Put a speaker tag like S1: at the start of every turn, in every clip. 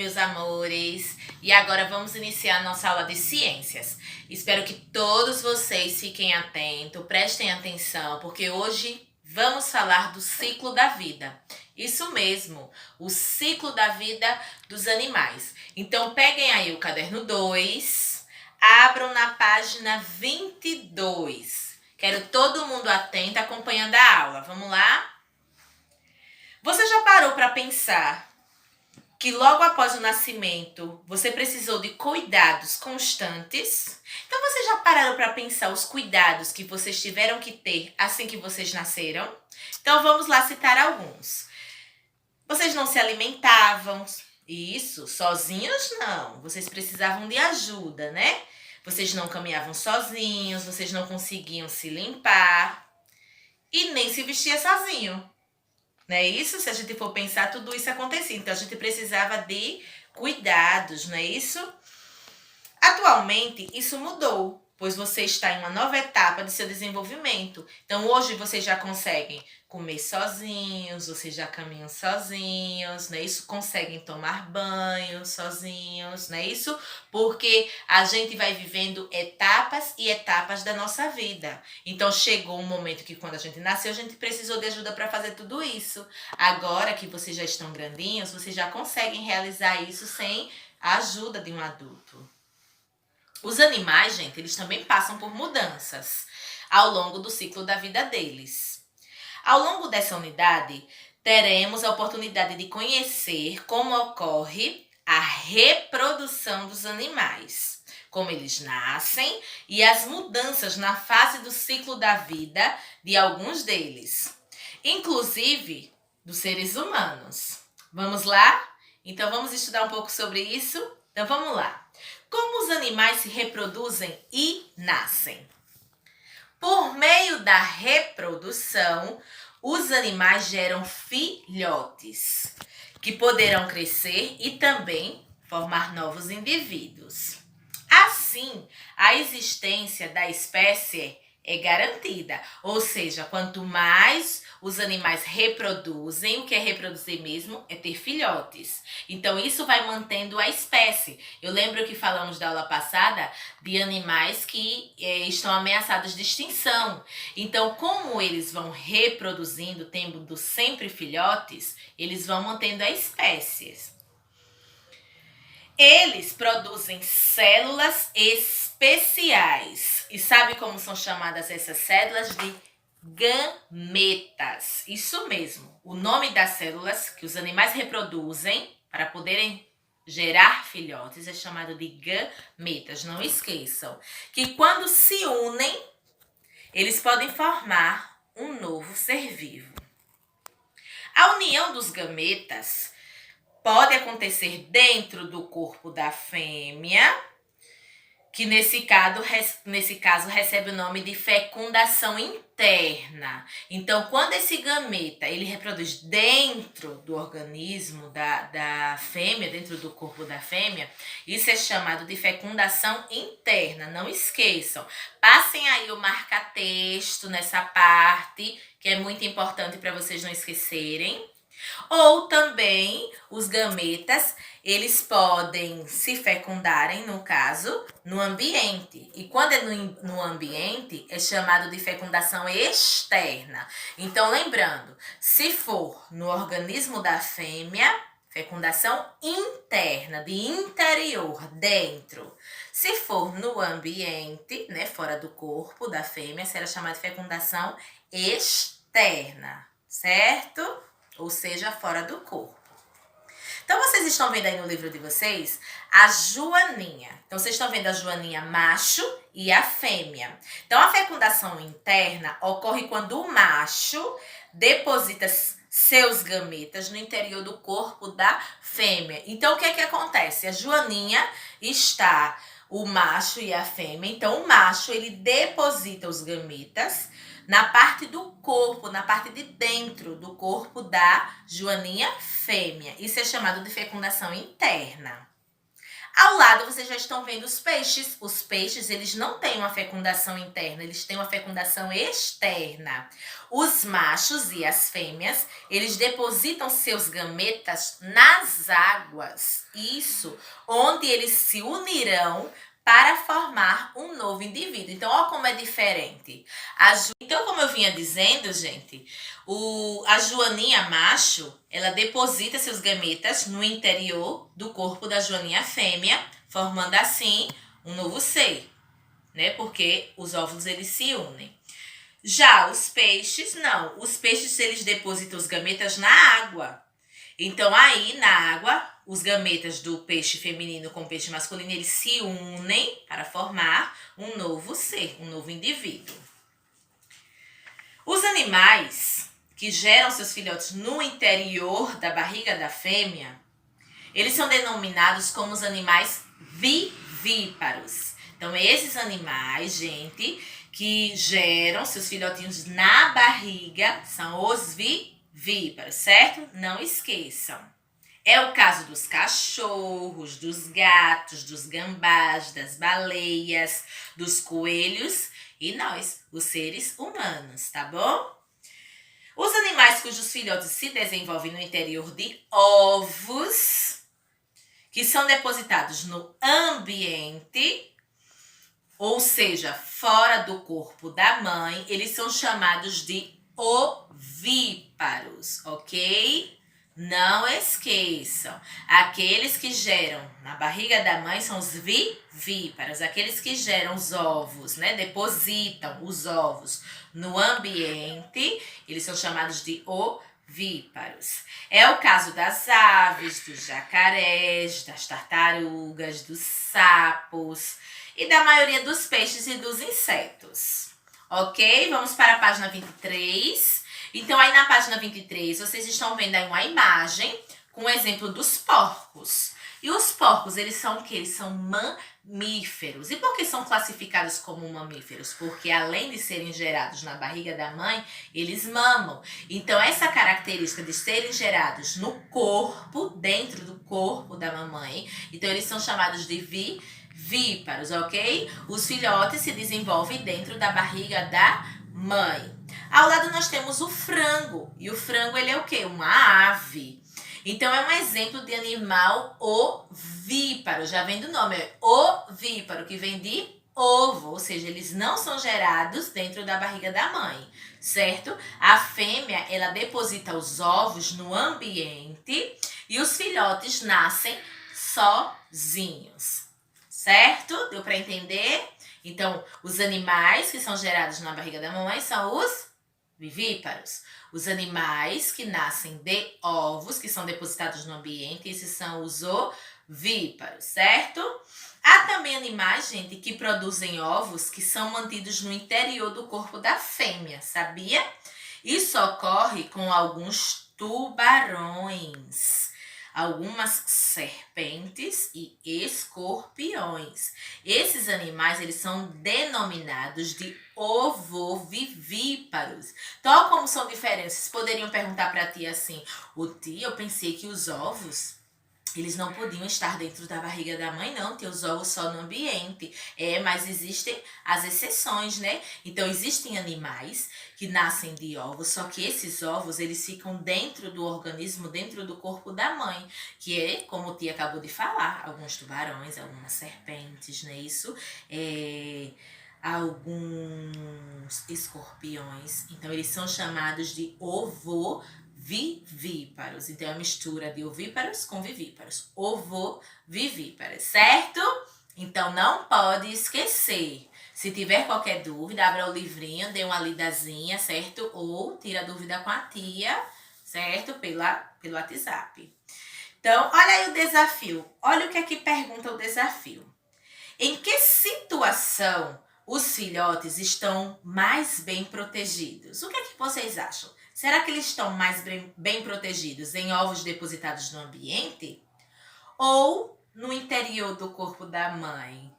S1: meus amores! E agora vamos iniciar nossa aula de ciências. Espero que todos vocês fiquem atentos, prestem atenção, porque hoje vamos falar do ciclo da vida. Isso mesmo, o ciclo da vida dos animais. Então peguem aí o caderno 2, abram na página 22. Quero todo mundo atento, acompanhando a aula. Vamos lá? Você já parou para pensar que logo após o nascimento você precisou de cuidados constantes? Então vocês já pararam para pensar os cuidados que vocês tiveram que ter assim que vocês nasceram? Então vamos lá citar alguns. Vocês não se alimentavam, isso, sozinhos não. Vocês precisavam de ajuda, né? Vocês não caminhavam sozinhos, vocês não conseguiam se limpar e nem se vestia sozinho. Não é isso? Se a gente for pensar, tudo isso acontecia. Então, a gente precisava de cuidados, não é isso? Atualmente, isso mudou, pois você está em uma nova etapa de seu desenvolvimento. Então, hoje, vocês já conseguem comer sozinhos, vocês já caminham sozinhos, não é isso? Conseguem tomar banho sozinhos, não é isso? Porque a gente vai vivendo etapas e etapas da nossa vida. Então, chegou um momento que quando a gente nasceu, a gente precisou de ajuda para fazer tudo isso. Agora que vocês já estão grandinhos, vocês já conseguem realizar isso sem a ajuda de um adulto. Os animais, gente, eles também passam por mudanças ao longo do ciclo da vida deles. Ao longo dessa unidade, teremos a oportunidade de conhecer como ocorre a reprodução dos animais, como eles nascem e as mudanças na fase do ciclo da vida de alguns deles, inclusive dos seres humanos. Vamos lá? Então vamos estudar um pouco sobre isso? Então vamos lá. Como os animais se reproduzem e nascem? Por meio da reprodução, os animais geram filhotes, que poderão crescer e também formar novos indivíduos. Assim, a existência da espécie é garantida, ou seja, quanto mais os animais reproduzem, o que é reproduzir mesmo é ter filhotes. Então, isso vai mantendo a espécie. Eu lembro que falamos da aula passada de animais que estão ameaçados de extinção. Então, como eles vão reproduzindo, tendo sempre filhotes, eles vão mantendo a espécie. Eles produzem células especiais. E sabe como são chamadas essas células? De gametas. Isso mesmo. O nome das células que os animais reproduzem para poderem gerar filhotes é chamado de gametas. Não esqueçam que quando se unem, eles podem formar um novo ser vivo. A união dos gametas pode acontecer dentro do corpo da fêmea, que nesse caso recebe o nome de fecundação interna. Então, quando esse gameta ele reproduz dentro do organismo da fêmea, dentro do corpo da fêmea, isso é chamado de fecundação interna. Não esqueçam. Passem aí o marca-texto nessa parte, que é muito importante para vocês não esquecerem. Ou também os gametas, eles podem se fecundarem, no caso, no ambiente. E quando é no ambiente, é chamado de fecundação externa. Então, lembrando, se for no organismo da fêmea, fecundação interna, de interior, dentro. Se for no ambiente, né, fora do corpo da fêmea, será chamada de fecundação externa, certo? Ou seja, fora do corpo. Então, vocês estão vendo aí no livro de vocês a joaninha. Então, vocês estão vendo a joaninha macho e a fêmea. Então, a fecundação interna ocorre quando o macho deposita seus gametas no interior do corpo da fêmea. Então, o que é que acontece? A joaninha está o macho e a fêmea. Então, o macho, ele deposita os gametas na parte do corpo, na parte de dentro do corpo da joaninha fêmea. Isso é chamado de fecundação interna. Ao lado, vocês já estão vendo os peixes. Os peixes, eles não têm uma fecundação interna, eles têm uma fecundação externa. Os machos e as fêmeas, eles depositam seus gametas nas águas. Isso, onde eles se unirão para formar um novo indivíduo. Então, olha como é diferente. Então, como eu vinha dizendo, gente, a joaninha macho, ela deposita seus gametas no interior do corpo da joaninha fêmea, formando assim um novo ser, né? Porque os óvulos, eles se unem. Já os peixes, não. Os peixes, eles depositam os gametas na água. Então, aí, na água, os gametas do peixe feminino com o peixe masculino, eles se unem para formar um novo ser, um novo indivíduo. Os animais que geram seus filhotes no interior da barriga da fêmea, eles são denominados como os animais vivíparos. Então, esses animais, gente, que geram seus filhotinhos na barriga, são os vivíparos, certo? Não esqueçam. É o caso dos cachorros, dos gatos, dos gambás, das baleias, dos coelhos e nós, os seres humanos, tá bom? Os animais cujos filhotes se desenvolvem no interior de ovos, que são depositados no ambiente, ou seja, fora do corpo da mãe, eles são chamados de ovíparos, ok? Não esqueçam, aqueles que geram na barriga da mãe são os vivíparos, aqueles que geram os ovos, né? Depositam os ovos no ambiente, eles são chamados de ovíparos. É o caso das aves, dos jacarés, das tartarugas, dos sapos e da maioria dos peixes e dos insetos. Ok? Vamos para a página 23. Então, aí na página 23, vocês estão vendo aí uma imagem com o exemplo dos porcos. E os porcos, eles são o quê? Eles são mamíferos. E por que são classificados como mamíferos? Porque além de serem gerados na barriga da mãe, eles mamam. Então, essa característica de serem gerados no corpo, dentro do corpo da mamãe, então eles são chamados de vivíparos, ok? Os filhotes se desenvolvem dentro da barriga da mãe. Ao lado nós temos o frango. E o frango, ele é o quê? Uma ave. Então, é um exemplo de animal ovíparo. Já vem do nome, é ovíparo, que vem de ovo. Ou seja, eles não são gerados dentro da barriga da mãe, certo? A fêmea, ela deposita os ovos no ambiente e os filhotes nascem sozinhos, certo? Deu para entender? Então, os animais que são gerados na barriga da mamãe são os vivíparos. Os animais que nascem de ovos, que são depositados no ambiente, esses são os ovíparos, certo? Há também animais, gente, que produzem ovos que são mantidos no interior do corpo da fêmea, sabia? Isso ocorre com alguns tubarões, algumas serpentes e escorpiões. Esses animais, eles são denominados de ovovivíparos. Então, como são diferentes? Vocês poderiam perguntar para a tia assim: "Ô tia, eu pensei que os ovos, eles não podiam estar dentro da barriga da mãe, não, tem os ovos só no ambiente." Mas existem as exceções, né? Então, existem animais que nascem de ovos, só que esses ovos, eles ficam dentro do organismo, dentro do corpo da mãe, que é, como o tia acabou de falar, alguns tubarões, algumas serpentes, né? Isso, alguns escorpiões. Então, eles são chamados de ovovivíparos. Então, é a mistura de ovíparos com vivíparos. Ovovivíparos, certo? Então, não pode esquecer. Se tiver qualquer dúvida, abra o livrinho, dê uma lidazinha, certo? Ou tira a dúvida com a tia, certo? Pelo WhatsApp. Então, olha aí o desafio. Olha o que aqui pergunta o desafio. Em que situação os filhotes estão mais bem protegidos? O que é que vocês acham? Será que eles estão mais bem protegidos em ovos depositados no ambiente? Ou no interior do corpo da mãe?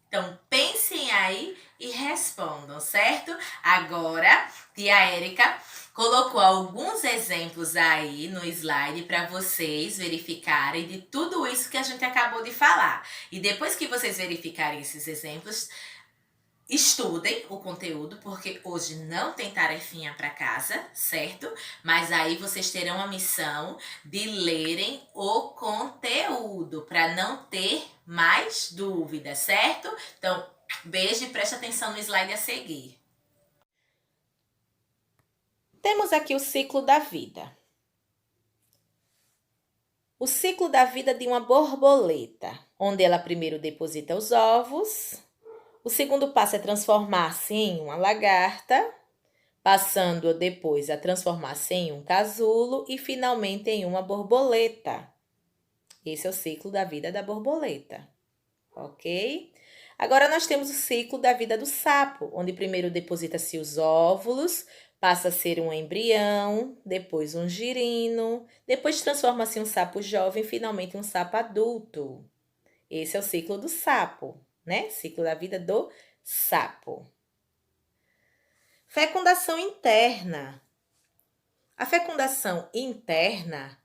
S1: Então, pensem aí e respondam, certo? Agora, tia Érica colocou alguns exemplos aí no slide para vocês verificarem de tudo isso que a gente acabou de falar. E depois que vocês verificarem esses exemplos, estudem o conteúdo, porque hoje não tem tarefinha para casa, certo? Mas aí vocês terão a missão de lerem o conteúdo para não ter mais dúvidas, certo? Então, beijo e preste atenção no slide a seguir. Temos aqui o ciclo da vida. O ciclo da vida de uma borboleta, onde ela primeiro deposita os ovos. O segundo passo é transformar-se em uma lagarta, passando depois a transformar-se em um casulo e finalmente em uma borboleta. Esse é o ciclo da vida da borboleta, ok? Agora nós temos o ciclo da vida do sapo, onde primeiro deposita-se os óvulos, passa a ser um embrião, depois um girino, depois transforma-se em um sapo jovem, finalmente um sapo adulto. Esse é o ciclo do sapo, né? Ciclo da vida do sapo. Fecundação interna. A fecundação interna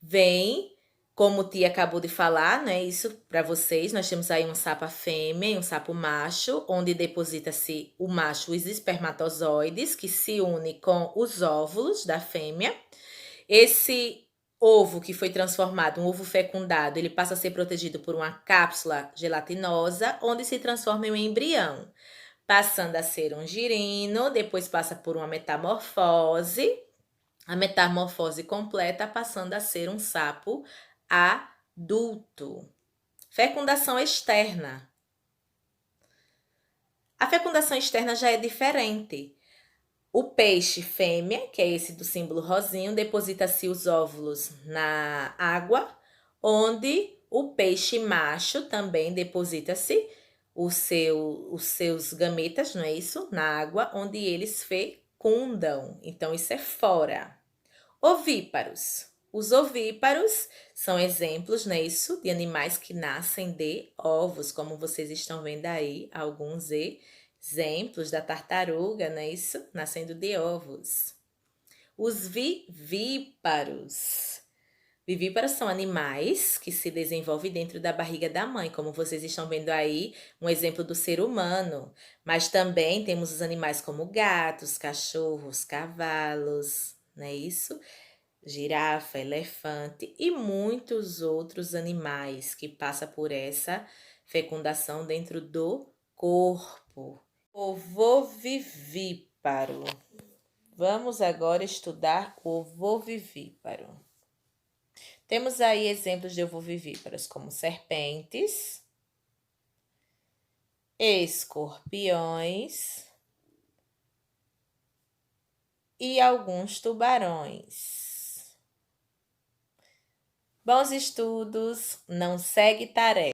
S1: vem, como o Tia acabou de falar, né? Isso para vocês. Nós temos aí um sapo fêmea e um sapo macho, onde deposita-se o macho os espermatozoides, que se une com os óvulos da fêmea. Esse ovo que foi transformado, um ovo fecundado, ele passa a ser protegido por uma cápsula gelatinosa, onde se transforma em um embrião, passando a ser um girino, depois passa por uma metamorfose, a metamorfose completa passando a ser um sapo adulto. Fecundação externa. A fecundação externa já é diferente. O peixe fêmea, que é esse do símbolo rosinho, deposita-se os óvulos na água, onde o peixe macho também deposita-se os seus gametas, não é isso? Na água, onde eles fecundam. Então, isso é fora. Ovíparos. Os ovíparos são exemplos, não é isso? De animais que nascem de ovos, como vocês estão vendo aí, alguns exemplos da tartaruga, não é isso? Nascendo de ovos. Os vivíparos. Vivíparos são animais que se desenvolvem dentro da barriga da mãe, como vocês estão vendo aí, um exemplo do ser humano. Mas também temos os animais como gatos, cachorros, cavalos, não é isso? Girafa, elefante e muitos outros animais que passam por essa fecundação dentro do corpo. Ovovivíparo. Vamos agora estudar o ovovivíparo. Temos aí exemplos de ovovivíparos como serpentes, escorpiões e alguns tubarões. Bons estudos, não segue tarefa.